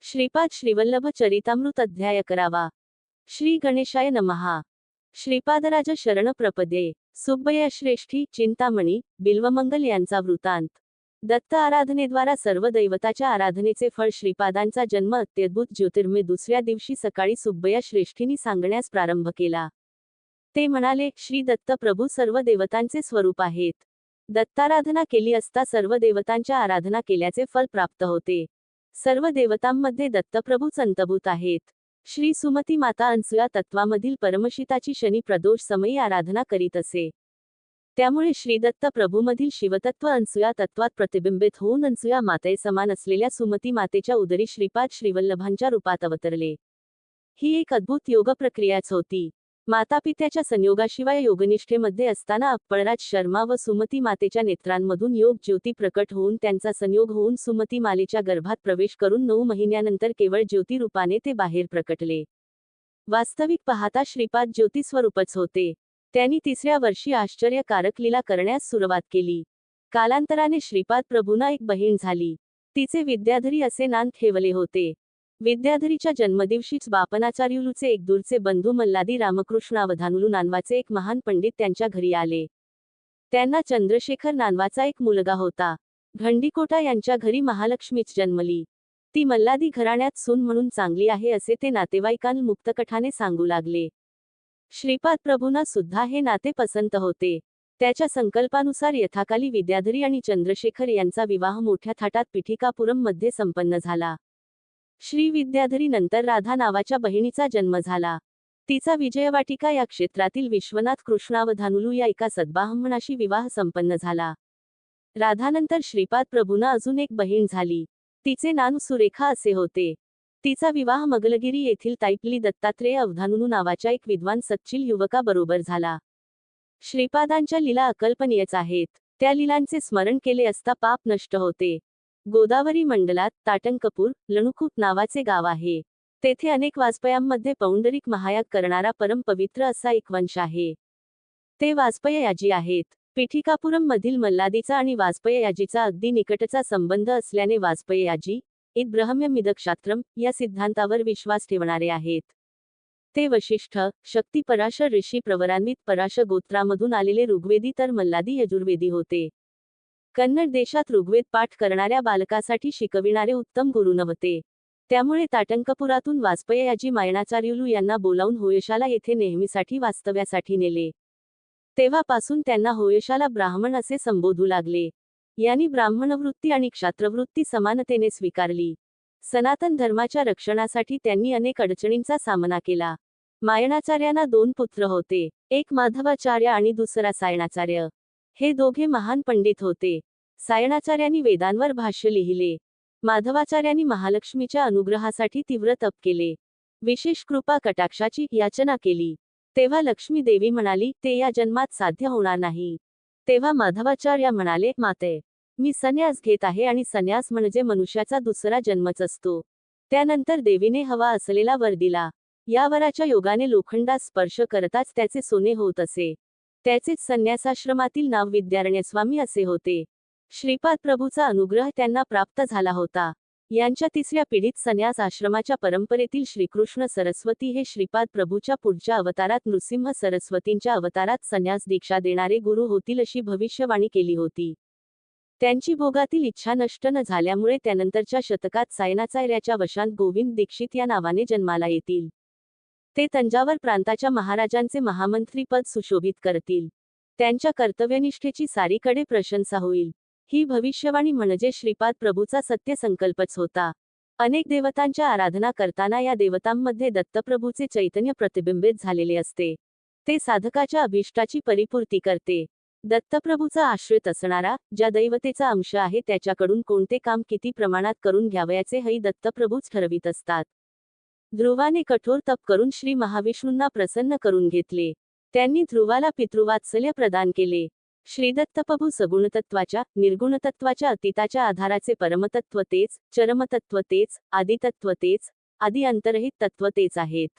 श्रीपाद श्रीवल्लभ चरितामृत अध्याय 11. श्री गणेशाय नमः. श्रीपादराज शरण प्रपदे. सुब्बया श्रेष्ठी चिंतामणी बिल्वमंगल यांचा वृत्तांत. दत्त आराधनेद्वारा सर्व दैवताच्या आराधनेचे फळ श्रीपादांचा जन्म अत्यद्भुत ज्योतिर्मय दुसऱ्या दिवशी सकाळी सुब्बया श्रेष्ठींनी सांगण्यास प्रारंभ केला. ते म्हणाले, श्री दत्त प्रभू सर्व देवतांचे स्वरूप आहेत. दत्ताराधना केली असता सर्व देवतांच्या आराधना केल्याचे फल प्राप्त होते. सर्व देवतांमध्ये दत्तप्रभूच अंतभूत आहेत. श्री सुमती माता अनसूया तत्वामधील परमशिताची शनी प्रदोष समयी आराधना करीत असे. त्यामुळे श्री दत्त प्रभूमधील शिवतत्व अनसूया तत्वात प्रतिबिंबित होऊन अनसूया मातेय समान असलेल्या सुमती मातेच्या उदरी श्रीपाद श्रीवल्लभांच्या रूपात अवतरले. ही एक अद्भुत योग प्रक्रियाच होती. मातापित्याच्या संयोगाशिवाय योगनिष्ठेमध्ये असताना अप्पळराज शर्मा व सुमती मातेच्या नेत्रांमधून योग ज्योती प्रकट होऊन त्यांचा संयोग होऊन सुमती मालेच्या गर्भात प्रवेश करून 9 महिन्यानंतर केवळ ज्योती रूपाने ते बाहेर प्रकटले. वास्तविक पाहता श्रीपाद ज्योती स्वरूपच होते. त्यांनी 3ऱ्या वर्षी आश्चर्यकारक लीला करण्यास सुरुवात केली. कालांतराने श्रीपाद प्रभूंना एक बहीण झाली. तिचे विद्याधरी असे नाव ठेवले होते. विद्याधरीच्या जन्मदिवशीच बापनाचार्युलूचे एक दूरचे बंधू मल्लादी रामकृष्णावधानुलू नावाचे एक महान पंडित त्यांच्या घरी आले. त्यांना चंद्रशेखर नावाचा एक मुलगा होता. घंडीकोटा यांच्या घरी महालक्ष्मीच जन्मली. ती मल्लादी घराण्यात सून म्हणून चांगली आहे असे ते नातेवाईकांना मुक्तकठाने सांगू लागले. श्रीपाद प्रभूंना सुद्धा हे नाते पसंत होते. त्याच्या संकल्पानुसार यथाकाली विद्याधरी आणि चंद्रशेखर यांचा विवाह मोठ्या थाटात पिठिकापुरम मध्ये संपन्न झाला. श्री विद्याधरी नंतर राधा नावाच्या बहिणीचा जन्म झाला. तिचा विजयवाटिका या क्षेत्रातील विश्वनाथ कृष्णावधानुलू या एका सद्ब्राह्मणाशी विवाह संपन्न झाला. राधानंतर श्रीपाद प्रभूंना अजून एक बहीण झाली. तिचे नाव सुरेखा असे होते. तिचा विवाह मगलगिरी येथील तैपली दत्तात्रेय अवधानुलू नावाच्या एक विद्वान सच्चिल युवकाबरोबर झाला. श्रीपादांच्या लीला अकल्पनीयच आहेत. त्या लीलांचे स्मरण केले असता पाप नष्ट होते. गोदावरी मंडलात ताटंकपूर लणुकूट नावाचे गाव आहे. तेथे अनेक वाजपेयांमध्ये पौंडरिक महायाग करणारा परम पवित्र असा एक वंश आहे. ते वाजपेय याजी आहेत. पिठिकापुरम मधील मल्लादीचा आणि वाजपेय याजीचा अगदी निकटचा संबंध असल्याने वाजपेय याजी इत ब्रह्म्यमिदक्षात्रम या सिद्धांतावर विश्वास ठेवणारे आहेत. ते वशिष्ठ शक्ती पराशर ऋषी प्रवरान्वित पराशर गोत्रामधून आलेले ऋग्वेदी तर मल्लादी यजुर्वेदी होते. कन्नड देशात ऋग्वेद पाठ करणाऱ्या बालकासाठी शिकविणारे उत्तम गुरु नव्हते. त्यामुळे ताटंकपुरातून वाजपेय याजी मायणाचार्युलू यांना बोलावून होयशाला येथे नेहमीसाठी वास्तव्यासाठी नेले. तेव्हापासून त्यांना होयशाला ब्राह्मण असे संबोधू लागले. यांनी ब्राह्मणवृत्ती आणि क्षात्रवृत्ती समानतेने स्वीकारली. सनातन धर्माच्या रक्षणासाठी त्यांनी अनेक अडचणींचा सामना केला. मायणाचार्यांना 2 पुत्र होते. एक माधवाचार्य आणि दुसरा सायणाचार्य. हे दोघे महान पंडित होते. सायणाचार्यांनी वेदांवर भाष्य लिहिले. माधवाचार्यांनी महालक्ष्मीच्या अनुग्रहासाठी तीव्र तप केले. विशेष कृपा कटाक्षाची याचना केली. तेव्हा लक्ष्मी देवी म्हणाली, ते या जन्मात साध्य होणार नाही. तेव्हा माधवाचार्य म्हणाले, माते, मी संन्यास घेत आहे आणि संन्यास म्हणजे मनुष्याचा दुसरा जन्मच असतो. त्यानंतर देवीने हवा असलेला वर दिला. या वराच्या योगाने लोखंडास स्पर्श करताच त्याचे सोने होत असे. त्याचेच संन्यासाश्रमातील नाव विद्यारण्यस्वामी असे होते. श्रीपाद प्रभूचा अनुग्रह त्यांना प्राप्त झाला होता. यांच्या 3ऱ्या पिढीत संन्यास आश्रमाच्या परंपरेतील श्रीकृष्ण सरस्वती हे श्रीपाद प्रभूच्या पुढच्या अवतारात नृसिंह सरस्वतींच्या अवतारात संन्यास दीक्षा देणारे गुरु होतील अशी भविष्यवाणी केली होती. त्यांची भोगातील इच्छा नष्ट न झाल्यामुळे त्यानंतरच्या शतकात सायणाचार्याच्या वशांत गोविंद दीक्षित या नावाने जन्माला येतील. ते तंजावर प्रांताच्या महाराजांचे महामंत्री पद सुशोभित करतील. त्यांच्या कर्तव्यनिष्ठेची सारीकडे प्रशंसा होईल. ही भविष्यवाणी म्हणजे श्रीपाद प्रभूचा सत्य संकल्पच होता. अनेक देवतांच्या आराधना करताना या देवतांमध्ये दत्तप्रभूचे चैतन्य प्रतिबिंबित झालेले असते. ते साधकाच्या अभिष्टाची परिपूर्ती करते. दत्तप्रभूचा आश्रित असणारा ज्या दैवतेचा अंश आहे त्याच्याकडून कोणते काम किती प्रमाणात करून घ्यावयाचे हे दत्तप्रभूच ठरवित असतात. ध्रुवाने कठोर तप करून श्री महाविष्णूंना प्रसन्न करून घेतले. त्यांनी ध्रुवाला पितृवात्सल्य प्रदान केले. श्रीदत्तप्रभू सगुणतत्वाच्या निर्गुणतत्वाच्या अतीताच्या आधाराचे परमतत्व तेच, चरमतत्व तेच, आदितत्व तेच, आदी अंतरहित तत्व तेच आहेत.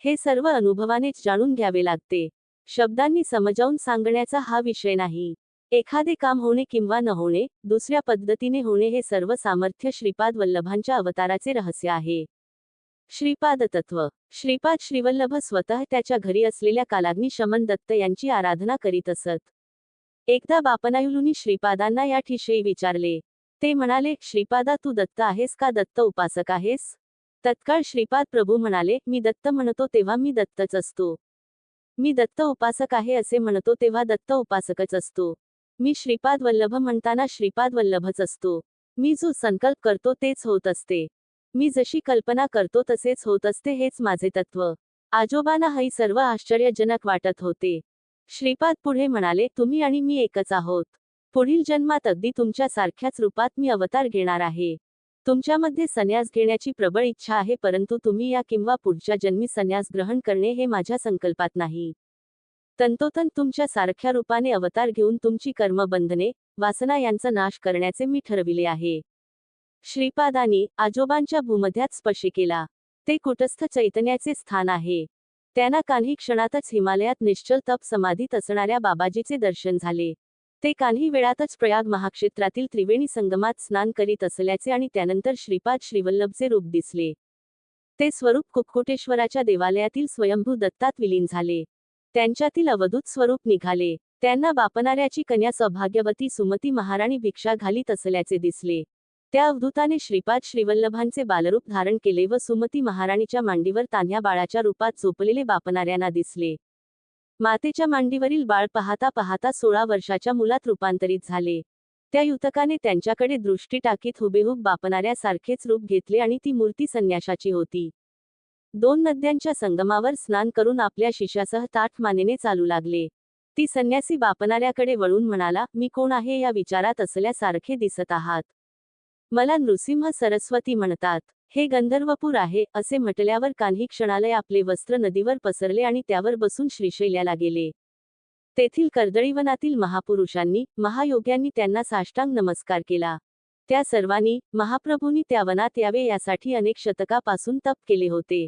हे सर्व अनुभवानेच जाणून घ्यावे लागते. शब्दांनी समजावून सांगण्याचा हा विषय नाही. एखादे काम होणे किंवा न होणे, दुसऱ्या पद्धतीने होणे हे सर्व सामर्थ्य श्रीपाद वल्लभांच्या अवताराचे रहस्य आहे. श्रीपाद तत्व. श्रीपाद श्रीवल्लभ स्वतः त्याच्या घरी असलेल्या कालाग्नी शमन दत्त यांची आराधना करीत असत. एकदा बापनायुलूंनी श्रीपादांना याठिशयी विचारले. ते म्हणाले, श्रीपादा तू दत्त आहेस का दत्त उपासक आहेस? तत्काळ श्रीपाद प्रभू म्हणाले, मी दत्त म्हणतो तेव्हा मी दत्तच असतो. मी दत्त उपासक आहे असे म्हणतो तेव्हा दत्त उपासकच असतो. मी श्रीपाद वल्लभ म्हणताना श्रीपाद वल्लभच असतो. मी जो संकल्प करतो तेच होत असते. मी जशी कल्पना करतो तसेच होत असते, हेच माझे तत्व. आजोबांना हे सर्व आश्चर्यजनक वाटत होते. श्रीपाद पुढे म्हणाले, तुम्ही आणि मी एकच आहोत. पुढील जन्मात अगदी तुमच्या सारख्याच रूपात मी अवतार घेणार आहे. तुमच्यामध्ये संन्यास घेण्याची प्रबळ इच्छा आहे, परंतु तुम्ही या किंवा पुढच्या जन्मी संन्यास ग्रहण करणे हे माझ्या संकल्पात नाही. तंतोतंत तुमच्या सारख्या रूपाने अवतार घेऊन तुमची कर्मबंधने, वासना यांचा नाश करण्याचे मी ठरविले आहे. श्रीपादांनी आजोबांच्या भूमध्यात स्पर्श केला. ते कुटस्थ चैतन्याचे स्थान आहे. त्यांना काही क्षणातच हिमालयात निश्चल तप समाधीत असणाऱ्या बाबाजीचे दर्शन झाले. ते काही वेळातच प्रयाग महाक्षेत्रातील त्रिवेणी संगमात स्नान करीत असल्याचे आणि त्यानंतर श्रीपाद श्रीवल्लभचे रूप दिसले. ते स्वरूप कुक्कुटेश्वराच्या देवालयातील स्वयंभू दत्तात विलीन झाले. त्यांच्यातील अवधूत स्वरूप निघाले. त्यांना बापनाऱ्याची कन्या सौभाग्यवती सुमती महाराणी भिक्षा घालीत असल्याचे दिसले. त्या अवधूताने श्रीपाद श्रीवल्लभांचे बालरूप धारण केले व सुमती महाराणीच्या मांडीवर तान्ह्या बाळाच्या रूपात झोपलेले बापनाऱ्यांना दिसले. मातेच्या मांडीवरील बाळ पाहता पाहता 16 वर्षाच्या मुलात रूपांतरित झाले. त्या युतकाने त्यांच्याकडे दृष्टी टाकीत हुबेहूब बापनाऱ्यासारखेच रूप घेतले आणि ती मूर्ती संन्याशाची होती. 2 नद्यांच्या संगमावर स्नान करून आपल्या शिष्यासह ताठ मानेने चालू लागले. ती संन्यासी बापनाऱ्याकडे वळून म्हणाला, मी कोण आहे या विचारात असल्यासारखे दिसत आहात. मला नृसिंह सरस्वती म्हणतात. हे गंधर्वपूर आहे, असे म्हटल्यावर काही क्षणालय आपले वस्त्र नदीवर पसरले आणि त्यावर बसून श्रीशैल्याला गेले. तेथील कर्दळीवनातील महापुरुषांनी, महायोग्यांनी त्यांना साष्टांग नमस्कार केला. त्या सर्वांनी, महाप्रभूंनी त्या वनात यावे यासाठी अनेक शतकापासून तप केले होते.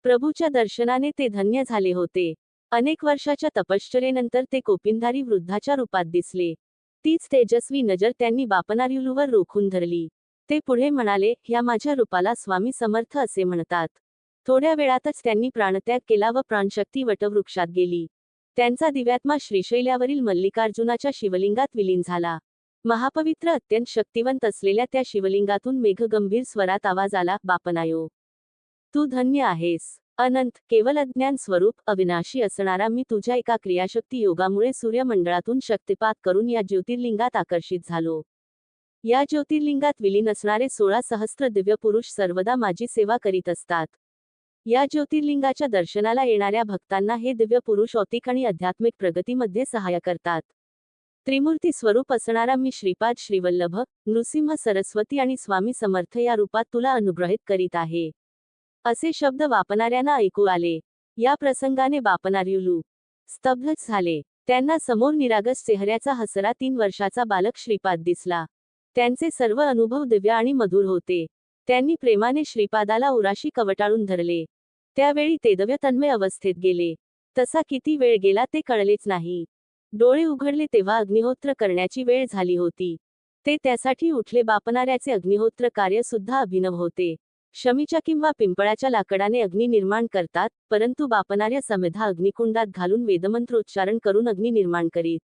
प्रभूच्या दर्शनाने ते धन्य झाले होते. अनेक वर्षाच्या तपश्चर्येनंतर ते कोपिनधारी वृद्धाच्या रूपात दिसले. तीच तेजस्वी नजर त्यांनी बापनार्युलूवर रोखून धरली. ते पुढे म्हणाले, ह्या माझ्या रूपाला स्वामी समर्थ असे म्हणतात. थोड्या वेळातच त्यांनी प्राणत्याग केला व प्राणशक्ती वटवृक्षात गेली. त्यांचा दिव्यात्मा श्रीशैल्यावरील मल्लिकार्जुनाच्या शिवलिंगात विलीन झाला. महापवित्र अत्यंत शक्तिवंत असलेल्या त्या शिवलिंगातून मेघगंभीर स्वरात आवाज आला, बापनायो, तू धन्य आहेस. अनंत, केवल अज्ञान स्वरूप, अविनाशी असणारा मी तुझ्या एका क्रियाशक्ती योगामुळे सूर्यमंडळातून शक्तिपात करून या ज्योतिर्लिंगात आकर्षित झालो. या ज्योतिर्लिंगात विलीन असणारे 16 सहस्त्र दिव्य पुरुष सर्वदा माझी सेवा करीत असतात. या ज्योतिर्लिंगाच्या दर्शनाला येणाऱ्या भक्तांना हे दिव्य पुरुष औतिक आणि आध्यात्मिक प्रगतीमध्ये सहाय्य करतात. त्रिमूर्ती स्वरूप असणारा मी श्रीपाद श्रीवल्लभ, नृसिंह सरस्वती आणि स्वामी समर्थ या रूपात तुला अनुग्रहित करीत आहे. असे शब्द बापनाऱ्यांना ऐकू आले. या प्रसंगाने बापनार्युलू स्तब्धच झाले. त्यांना समोर निरागस चेहऱ्याचा हसरा 3 वर्षाचा बालक श्रीपाद दिसला. त्यांचे सर्व अनुभव दिव्य आणि मधुर होते. त्यांनी प्रेमाने श्रीपादाला उराशी कवटाळून धरले. त्यावेळी ते दिव्य तन्मय अवस्थेत गेले. तसा किती वेळ गेला ते कळलेच नाही. डोळे उघडले तेव्हा अग्निहोत्र करण्याची वेळ झाली होती. ते त्यासाठी उठले. बापनाऱ्याचे अग्निहोत्र कार्य सुद्धा अभिनव होते. शमीच्या किंवा पिंपळाच्या लाकडाने अग्नी निर्माण करतात, परंतु बापनार्य समेधा अग्निकुंडात घालून वेदमंत्रोच्चारण करून अग्नी निर्माण करीत.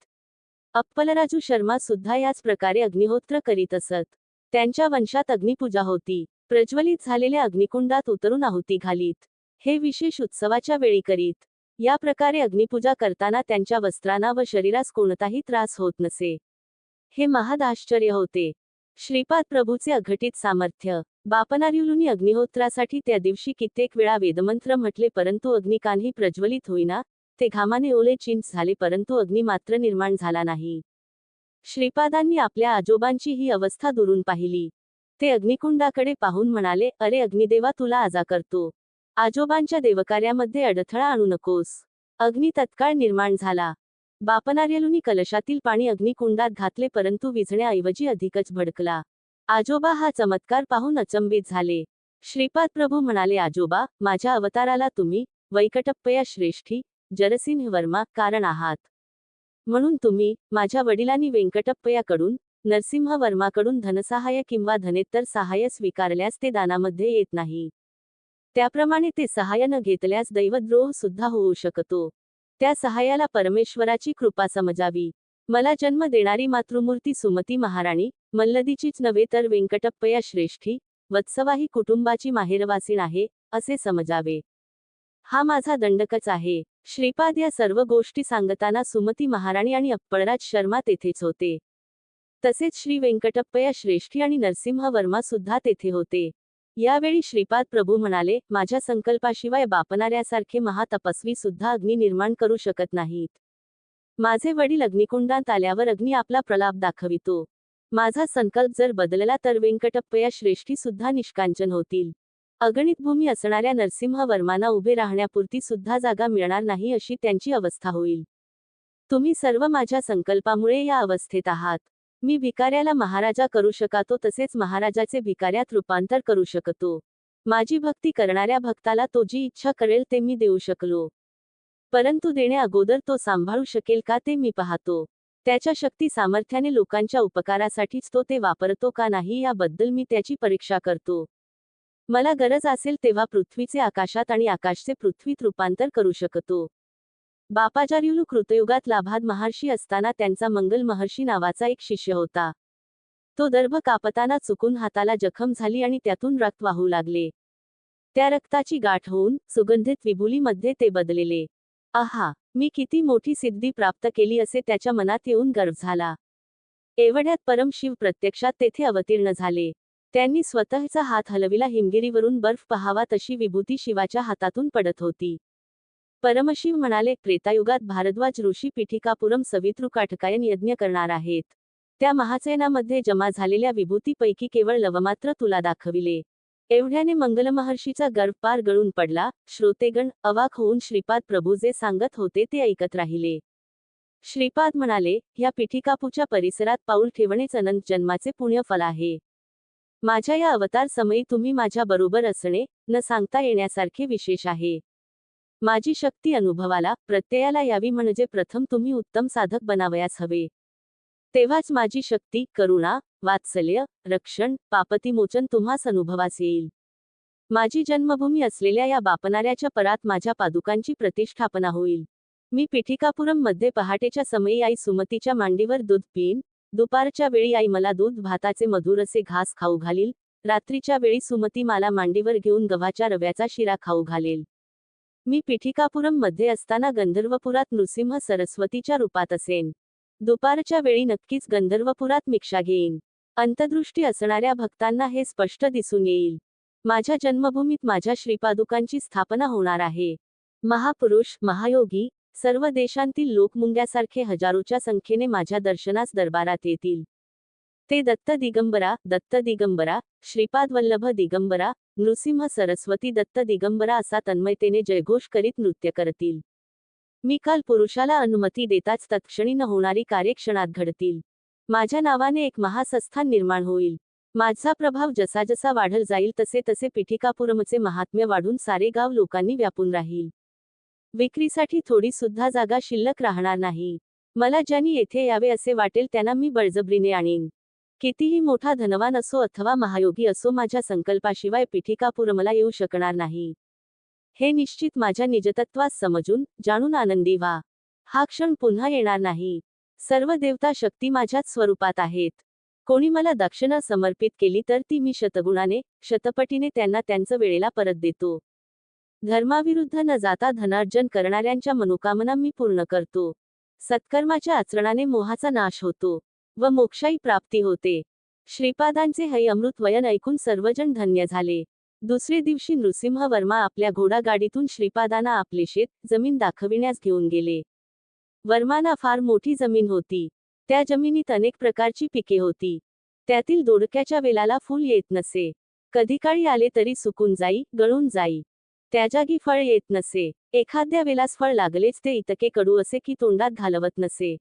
अप्पलराजू शर्मा सुद्धा याच प्रकारे अग्निहोत्र करीत असत. त्यांच्या वंशात अग्निपूजा होती. प्रज्वलित झालेल्या अग्निकुंडात उतरून आहुती घालीत. हे विशेष उत्सवाच्या वेळी करीत. या प्रकारे अग्निपूजा करताना त्यांच्या वस्त्रांना व शरीरास कोणताही त्रास होत नसे. हे महद आश्चर्य होते. श्रीपाद प्रभूचे अघटित सामर्थ्य. बापनार्युलूंनी अग्निहोत्रासाठी त्या दिवशी कित्येक वेळा वेदमंत्र म्हटले, परंतु अग्नी कान्ही प्रज्वलित होईना. ते घामाने ओले चिंच झाले, परंतु अग्नी मात्र निर्माण झाला नाही. श्रीपादांनी आपल्या आजोबांची ही अवस्था दुरून पाहिली. ते अग्निकुंडाकडे पाहून म्हणाले, अरे अग्निदेवा, तुला आजा करतो. आजोबांच्या देवकार्यामध्ये अडथळा आणू नकोस. अग्नी तत्काळ निर्माण झाला. बापनार्युलूंनी कलशातील पाणी अग्निकुंडात घातले, परंतु विझण्याऐवजी अधिकच भडकला. आजोबा हा चमत्कार पाहून अचंबित झाले. श्रीपाद प्रभू म्हणाले, आजोबा, माझ्या अवताराला तुम्ही वैकटप्पया श्रेष्ठी जरसिंह वर्मा कारण आहात. म्हणून तुम्ही माझ्या वडिलांनी वेंकटप्पयाकडून नरसिंहवर्माकडून धनसहाय्य किंवा धनेतर सहाय्य स्वीकारल्यास ते दानामध्ये येत नाही. त्याप्रमाणे ते सहाय्य न घेतल्यास दैवद्रोह सुद्धा होऊ शकतो. त्या सहाय्याला परमेश्वराची कृपा समजावी. मला जन्म देणारी मातृमूर्ती सुमती महाराणी मल्लदीचीच नव्हे तर वेंकटप्पया श्रेष्ठी वत्सवाही कुटुंबाची माहेरवासीण आहे, असे समजावे. हा माझा दंडकच आहे. श्रीपाद या सर्व गोष्टी सांगताना सुमती महाराणी आणि अप्पळराज शर्मा तेथेच होते. तसेच श्री वेंकटप्पया श्रेष्ठी आणि नरसिंहवर्मा सुद्धा तेथे होते. यावेळी श्रीपाद प्रभू म्हणाले, माझ्या संकल्पाशिवाय बापणाऱ्यासारखे महातपस्वी सुद्धा अग्नी निर्माण करू शकत नाहीत. माझे वडील अग्निकुंडात आल्यावर अग्नी आपला प्रलाप दाखवितो. माझा संकल्प जर बदलला तर वेंकटप्पया श्रेष्ठी सुद्धा निष्कांचन होतील. अगणित भूमी असणाऱ्या नरसिंहवर्मांना उभे राहण्यापुरती सुद्धा जागा मिळणार नाही अशी त्यांची अवस्था होईल. तुम्ही सर्व माझ्या संकल्पामुळे या अवस्थेत आहात. मी भिकाऱ्याला महाराजा करू शकतो तसेच महाराजाचे भिकाऱ्यात रूपांतर करू शकतो. माझी भक्ती करणाऱ्या भक्ताला तो जी इच्छा करेल ते मी देऊ शकलो. परंतु देण्या अगोदर तो सांभाळू शकेल का ते मी पाहतो. त्याच्या शक्ती सामर्थ्याने लोकांच्या उपकारासाठीच तो ते वापरतो का नाही याबद्दल मी त्याची परीक्षा करतो. मला गरज असेल तेव्हा पृथ्वीचे आकाशात आणि आकाशचे पृथ्वीत रूपांतर करू शकतो. बापाचार्युलू कृतयुगात लाभाद महर्षी असताना त्यांचा मंगल महर्षी नावाचा एक शिष्य होता. तो दर्भ कापताना चुकून हाताला जखम झाली आणि त्यातून रक्त वाहू लागले. त्या रक्ताची गाठ होऊन सुगंधित विभुलीमध्ये ते बदलेले. आहा, मी किती मोठी सिद्धी प्राप्त केली असे त्याच्या मनात येऊन गर्व झाला. एवढ्यात परमशिव प्रत्यक्षात तेथे अवतीर्ण झाले. त्यांनी स्वतःचा हात हलविला. हिमगिरीवरून बर्फ पहावा तशी विभूती शिवाच्या हातातून पडत होती. परमशिव म्हणाले, त्रेतायुगात भारद्वाज ऋषी पिठिकापुरम सवितृकाठकायन यज्ञ करणार आहेत. त्या महाचयनामध्ये जमा झालेल्या विभूतीपैकी केवळ लवमात्र तुला दाखविले. एवढ्याने मंगलमहर्षीचा गर्भ पार गळून पडला. श्रोतेगण अवाक होऊन श्रीपाद प्रभू जे सांगत होते ते ऐकत राहिले. श्रीपाद म्हणाले, ह्या पिठिकापूच्या परिसरात पाऊल ठेवणेच अनंत जन्माचे पुण्यफल आहे. माझ्या या अवतार समयी तुम्ही माझ्या बरोबर असणे न सांगता येण्यासारखे विशेष आहे. माझी शक्ती अनुभवाला प्रत्ययाला यावी म्हणजे प्रथम तुम्ही उत्तम साधक बनावयास हवे. तेव्हाच माझी शक्ती करुणा वात्सल्य रक्षण पापतिमोचन तुम्हास अनुभवास येईल. माझी जन्मभूमी असलेल्या या बापणाऱ्याच्या परात माझ्या पादुकांची प्रतिष्ठापना होईल. मी पिठिकापुरम मध्ये पहाटेच्या समयी आई सुमतीच्या मांडीवर दूध पिईन. दुपारच्या वेळी आई मला दूध भाताचे मधुर असे घास खाऊ घालील. रात्रीच्या वेळी सुमती मला मांडीवर घेऊन गव्हाच्या रव्याचा शिरा खाऊ घालेल. मी पिठिकापुरम मध्ये असताना गंधर्वपुरात नृसिंह सरस्वतीच्या रूपात असेन. दुपारच्या वेळी नक्कीच गंधर्वपुरात भिक्षा घेईन. अंतदृष्टी असणाऱ्या भक्तांना हे स्पष्ट दिसून येईल. माझ्या जन्मभूमीत माझ्या श्रीपादुकांची स्थापना होणार आहे. महापुरुष महायोगी सर्व देशांतील लोक मुंग्यासारखे हजारोच्या संख्येने माझ्या दर्शनास दरबारात येतील. ते दत्त दिगंबरा श्रीपाद वल्लभ दिगंबरा नृसिंह सरस्वती दत्त दिगंबरा असा तन्मयतेने जयघोष करीत नृत्य करतील. मी काल पुरुषाला अनुमती देताच तत्क्षणी न होणारी कार्ये क्षणात घडतील. माझ्या नावाने एक महासंस्थान निर्माण होईल. माझा प्रभाव जसा जसा वाढल जाईल तसे तसे पिठिकापुरमचे महात्म्य वाढून सारे गाव लोकांनी व्यापून राहील. विक्रीसाठी थोडी सुद्धा जागा शिल्लक राहणार नाही. मला ज्यांनी येथे यावे असे वाटेल त्यांना मी बळजबरीने आणीन. कितीही मोठा धनवान असो अथवा महायोगी असो माझ्या संकल्पाशिवाय पिठिकापुरमला येऊ शकणार नाही. हे निश्चित माझ्या निजतत्वास समजून जाणून आनंदी व्हा. हा क्षण पुन्हा येणार नाही. सर्व देवता शक्ती माझ्याच स्वरूपात आहेत. कोणी मला दक्षिणा समर्पित केली तर ती मी शतगुणाने शतपटीने त्यांना त्यांचं वेळेला परत देतो. धर्माविरुद्ध न जाता धनार्जन करणाऱ्यांच्या मनोकामना मी पूर्ण करतो. सत्कर्माच्या आचरणाने मोहाचा नाश होतो व मोक्षाई प्राप्ती होते. श्रीपादांचे हे अमृत वयन ऐकून सर्वजण धन्य झाले. दुसरे दिवशी नृसिंहवर्मा आपल्या घोडागाडीतून श्रीपादांना आपले शेत जमीन दाखविण्यास घेऊन गेले. वर्मांना फार मोठी जमीन होती. त्या जमिनीत अनेक प्रकारची पिके होती. त्यातील दोडक्याच्या वेलाला फूल येत नसे. कधी काळी आले तरी सुकून जाई गळून जाई. त्या जागी फळ येत नसे. एखाद्या वेलास फळ लागलेच ते इतके कडू असे की तोंडात घालवत नसे.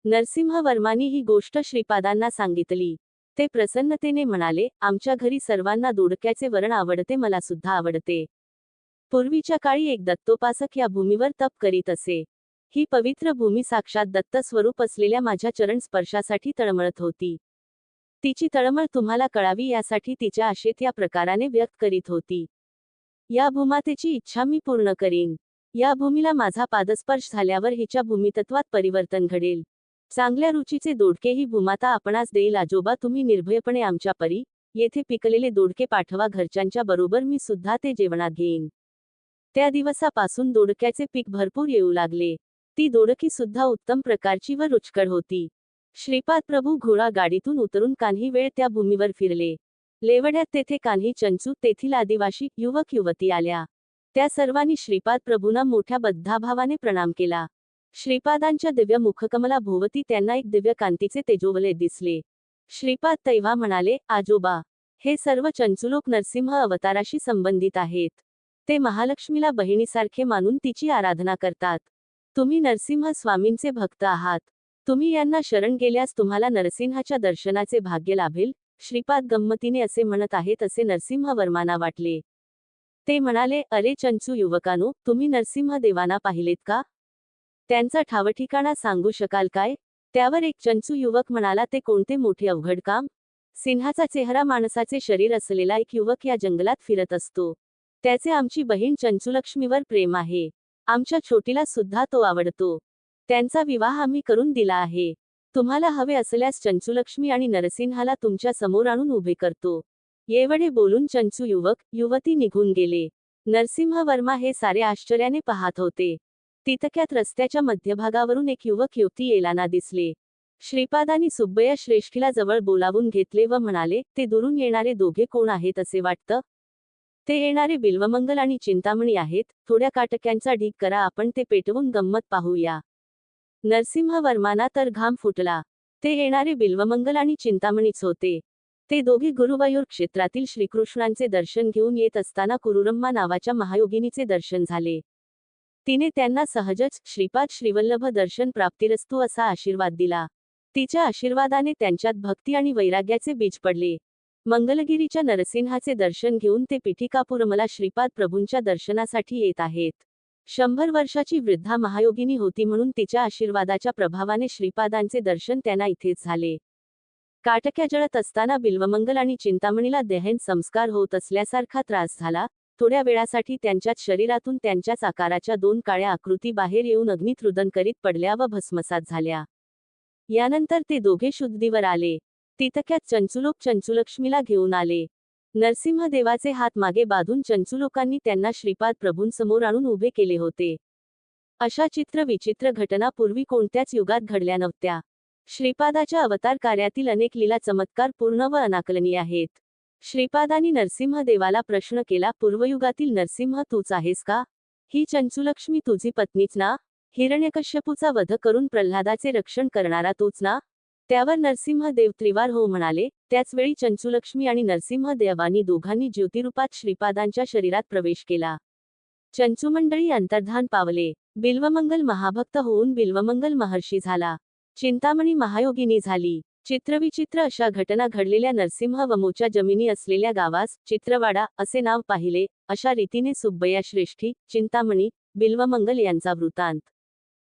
नरसिंहवर्मांनी ही गोष्ट श्रीपादांना सांगितली. ते प्रसन्नतेने म्हणाले, आमच्या घरी सर्वांना दोडक्याचे वरण आवडते, मला सुद्धा आवडते. पूर्वीच्या काळी एक दत्तोपासक या भूमीवर तप करीत असे. ही पवित्र भूमी साक्षात दत्त स्वरूप असलेल्या माझ्या चरण स्पर्शासाठी तळमळत होती. तिची तळमळ तुम्हाला कळावी यासाठी तिच्या आशेत या प्रकाराने व्यक्त करीत होती. या भूमातेची इच्छा मी पूर्ण करीन. या भूमीला माझा पादस्पर्श झाल्यावर हिच्या भूमितत्वात परिवर्तन घडेल. चांगल्या रुचीचे दोडके ही भूमाता आपणास देईल. आजोबा, तुम्ही निर्भयपणे आमच्या परी येथे पिकलेले दोडके पाठवा. घरच्यांच्या बरोबर मी सुद्धा ते जेवणात घेईन. त्या दिवसापासून दोडक्याचे पीक भरपूर येऊ लागले. ती दोडकी सुद्धा उत्तम प्रकारची व रुचकर होती. श्रीपाद प्रभू घोडा गाडीतून उतरून काही वेळ त्या भूमीवर फिरले. लेवड्यात तेथे कान्ही, चंचू, तेथील आदिवासी युवक युवती आल्या. त्या सर्वांनी श्रीपाद प्रभूंना मोठ्या बद्धाभावाने प्रणाम केला. श्रीपादांच्या दिव्य मुखकमला भोवती त्यांना एक दिव्य कांतीचे तेजोवलय दिसले. श्रीपाद तेव्हा म्हणाले, आजोबा, हे सर्व चंचुलोक नरसिंह अवताराशी संबंधित आहेत. ते महालक्ष्मीला बहिणीसारखे मानून तिची आराधना करतात. तुम्ही नरसिंह स्वामींचे भक्त आहात. तुम्ही यांना शरण गेल्यास तुम्हाला नरसिंहाच्या दर्शनाचे भाग्य लाभेल. श्रीपाद गंमतीने असे म्हणत आहेत असे नरसिंह वर्मांना वाटले. ते म्हणाले, अरे चंचू युवकानो, तुम्ही नरसिंह देवांना पाहिलेत का? त्यांचा ठावठिकाणा सांगू शकाल काय? त्यावर एक चंचू युवक म्हणाला, ते कोणते मोठे अवघड काम. सिंहाचा चेहरा, माणसाचे शरीर असलेला एक युवक या जंगलात फिरत असतो. त्याचे आमची बहीण चंचूलक्ष्मीवर प्रेम आहे. आमच्या छोटीला सुद्धा तो आवडतो. त्यांचा विवाह आम्ही करून दिला आहे. तुम्हाला हवे असल्यास चंचूलक्ष्मी आणि नरसिंहाला तुमच्या समोर आणून उभे करतो. एवढे बोलून चंचू युवक युवती निघून गेले. नरसिंह वर्मा हे सारे आश्चर्याने पाहत होते. तितक्यात रस्त्याच्या मध्यभागावरून एक युवक युवती येताना दिसले. श्रीपादांनी सुब्बय्या श्रेष्ठीला जवळ बोलावून घेतले व म्हणाले, ते दुरून येणारे दोघे कोण आहेत असे वाटतं? ते येणारे बिल्वमंगल आणि चिंतामणी आहेत. थोड्या काटक्यांचा ढीग करा, आपण ते पेटवून गंमत पाहूया. नरसिंह वर्मांना तर घाम फुटला. ते येणारे बिल्वमंगल आणि चिंतामणीच होते. ते दोघे गुरुवायूर क्षेत्रातील श्रीकृष्णांचे दर्शन घेऊन येत असताना कुरुरम्मा नावाच्या महायोगिनीचे दर्शन झाले. तिने त्यांना सहजच श्रीपाद श्रीवल्लभ दर्शन प्राप्तिरस्तू असा आशीर्वाद दिला. तिच्या आशीर्वादाने त्यांच्यात भक्ती आणि वैराग्याचे बीज पडले. मंगलगिरीच्या नरसिंहाचे दर्शन घेऊन ते पिठिकापुरमला श्रीपाद प्रभूंच्या दर्शनासाठी येत आहेत. 100 वर्षाची वृद्धा महायोगिनी होती म्हणून तिच्या आशीर्वादाच्या प्रभावाने श्रीपादांचे दर्शन त्यांना इथेच झाले. काटक्या जळत असताना बिल्वमंगल आणि चिंतामणीला देहन संस्कार होत असल्यासारखा त्रास झाला. थोड्या वेळासाठी त्यांच्याच शरीरातून त्यांच्याच आकाराच्या 2 काळ्या आकृती बाहेर येऊन अग्नीत रुदन करीत पडल्या व भस्मसात झाल्या. यानंतर ते दोघे शुद्धीवर आले. तितक्यात चंचुलोक चंचूलक्ष्मीला घेऊन आले. नरसिंहदेवाचे हात मागे बांधून चंचुलोकांनी त्यांना श्रीपाद प्रभूंसमोर आणून उभे केले होते. अशा चित्रविचित्र घटना पूर्वी कोणत्याच युगात घडल्या नव्हत्या. श्रीपादाच्या अवतार कार्यातील अनेक लीला चमत्कार पूर्ण व अनाकलनीय आहेत. श्रीपादांनी नरसिंहदेवाला प्रश्न केला, पूर्वयुगातील नरसिंह तूच आहेस का? ही चंचूलक्ष्मी तुझी पत्नीच ना? हिरण्यकश्यपूचा वध करून प्रल्हादाचे रक्षण करणारा तूच ना? त्यावर नरसिंहदेव त्रिवार हो म्हणाले. त्याचवेळी चंचूलक्ष्मी आणि नरसिंहदेवांनी दोघांनी ज्योतिरूपात श्रीपादांच्या शरीरात प्रवेश केला. चंचूमंडळी अंतर्धान पावले. बिल्वमंगल महाभक्त होऊन बिल्वमंगल महर्षी झाला. चिंतामणी महायोगिनी झाली. चित्रविचित्र अशा घटना घडलेल्या नरसिंह वमोच्या जमिनी असलेल्या गावास चित्रवाडा असे नाव पाहिले. अशा रीतीने सुब्बय्या श्रेष्ठी, चिंतामणी, बिल्वमंगल यांचा वृत्तांत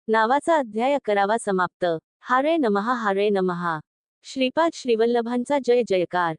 नावाचा अध्याय 11वा समाप्त. हरे नमः हरे नमः. श्रीपाद श्रीवल्लभांचा जय जयकार.